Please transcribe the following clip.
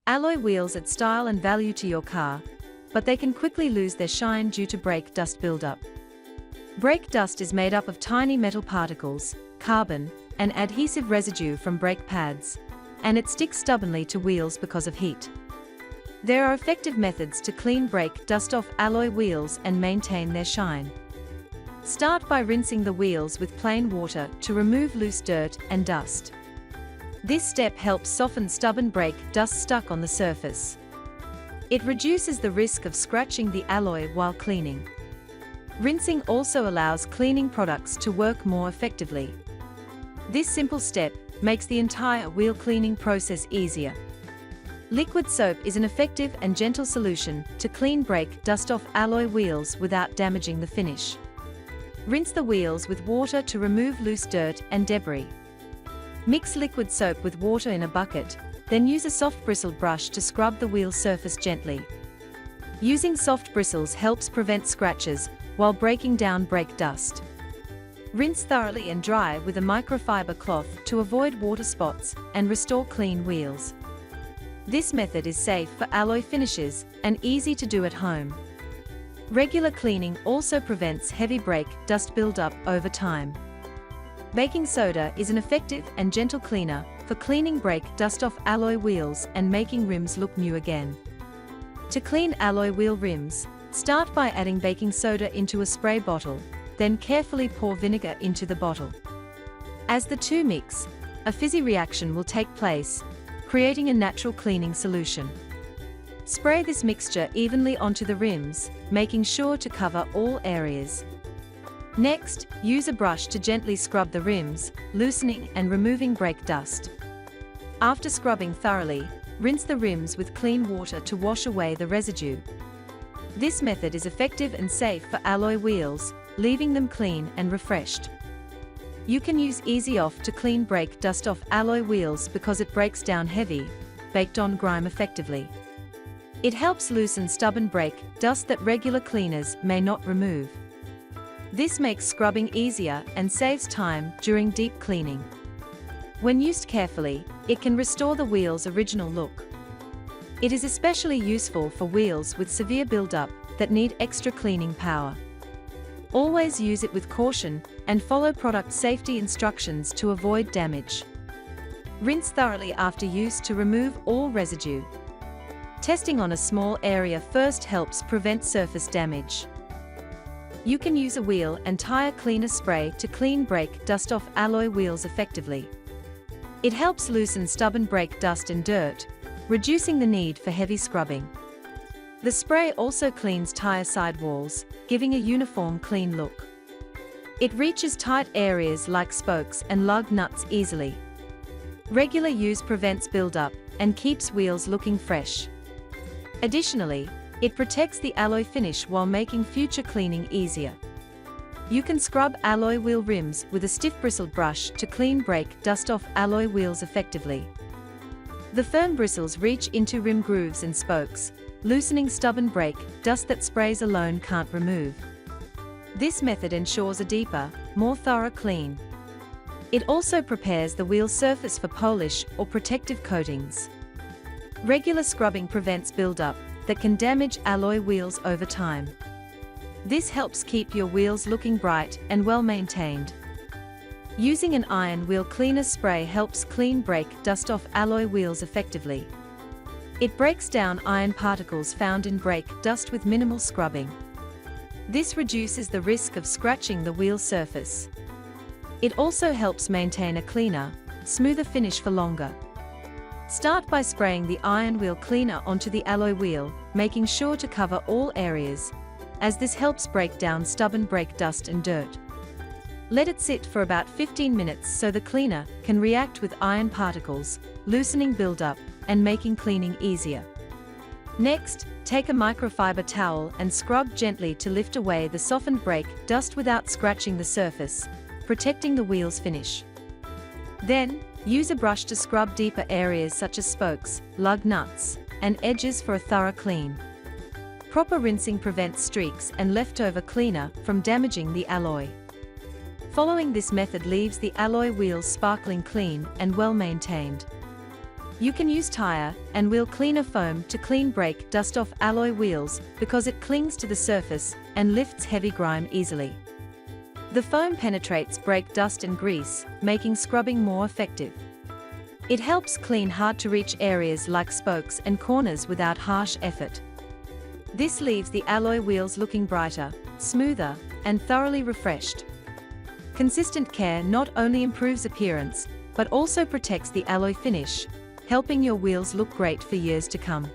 Alloy wheels add style and value to your car, but they can quickly lose their shine due to brake dust buildup. Brake dust is made up of tiny metal particles, carbon, and adhesive residue from brake pads, and it sticks stubbornly to wheels because of heat. There are effective methods to clean brake dust off alloy wheels and maintain their shine. Start by rinsing the wheels with plain water to remove loose dirt and dust. This step helps soften stubborn brake dust stuck on the surface. It reduces the risk of scratching the alloy while cleaning. Rinsing also allows cleaning products to work more effectively. This simple step makes the entire wheel cleaning process easier. Liquid soap is an effective and gentle solution to clean brake dust off alloy wheels without damaging the finish. Rinse the wheels with water to remove loose dirt and debris. Mix liquid soap with water in a bucket, then use a soft bristled brush to scrub the wheel surface gently. Using soft bristles helps prevent scratches while breaking down brake dust. Rinse thoroughly and dry with a microfiber cloth to avoid water spots and restore clean wheels. This method is safe for alloy finishes and easy to do at home. Regular cleaning also prevents heavy brake dust buildup over time. Baking soda is an effective and gentle cleaner for cleaning brake dust off alloy wheels and making rims look new again. To clean alloy wheel rims, start by adding baking soda into a spray bottle, then carefully pour vinegar into the bottle. As the two mix, a fizzy reaction will take place, creating a natural cleaning solution. Spray this mixture evenly onto the rims, making sure to cover all areas. Next, use a brush to gently scrub the rims, loosening and removing brake dust. After scrubbing thoroughly, rinse the rims with clean water to wash away the residue. This method is effective and safe for alloy wheels, leaving them clean and refreshed. You can use Easy Off to clean brake dust off alloy wheels because it breaks down heavy, baked-on grime effectively. It helps loosen stubborn brake dust that regular cleaners may not remove. This makes scrubbing easier and saves time during deep cleaning. When used carefully, it can restore the wheel's original look. It is especially useful for wheels with severe buildup that need extra cleaning power. Always use it with caution and follow product safety instructions to avoid damage. Rinse thoroughly after use to remove all residue. Testing on a small area first helps prevent surface damage. You can use a wheel and tire cleaner spray to clean brake dust off alloy wheels effectively. It helps loosen stubborn brake dust and dirt, reducing the need for heavy scrubbing. The spray also cleans tire sidewalls, giving a uniform clean look. It reaches tight areas like spokes and lug nuts easily. Regular use prevents buildup and keeps wheels looking fresh. Additionally, it protects the alloy finish while making future cleaning easier. You can scrub alloy wheel rims with a stiff bristled brush to clean brake dust off alloy wheels effectively. The firm bristles reach into rim grooves and spokes, loosening stubborn brake dust that sprays alone can't remove. This method ensures a deeper, more thorough clean. It also prepares the wheel surface for polish or protective coatings. Regular scrubbing prevents buildup that can damage alloy wheels over time. This helps keep your wheels looking bright and well maintained. Using an iron wheel cleaner spray helps clean brake dust off alloy wheels effectively. It breaks down iron particles found in brake dust with minimal scrubbing. This reduces the risk of scratching the wheel surface. It also helps maintain a cleaner, smoother finish for longer. Start by spraying the iron wheel cleaner onto the alloy wheel, making sure to cover all areas, as this helps break down stubborn brake dust and dirt. Let it sit for about 15 minutes so the cleaner can react with iron particles, loosening buildup and making cleaning easier. Next, take a microfiber towel and scrub gently to lift away the softened brake dust without scratching the surface, protecting the wheel's finish. Then, use a brush to scrub deeper areas such as spokes, lug nuts, and edges for a thorough clean. Proper rinsing prevents streaks and leftover cleaner from damaging the alloy. Following this method leaves the alloy wheels sparkling clean and well maintained. You can use tire and wheel cleaner foam to clean brake dust off alloy wheels because it clings to the surface and lifts heavy grime easily. The foam penetrates brake dust and grease, making scrubbing more effective. It helps clean hard-to-reach areas like spokes and corners without harsh effort. This leaves the alloy wheels looking brighter, smoother, and thoroughly refreshed. Consistent care not only improves appearance, but also protects the alloy finish, helping your wheels look great for years to come.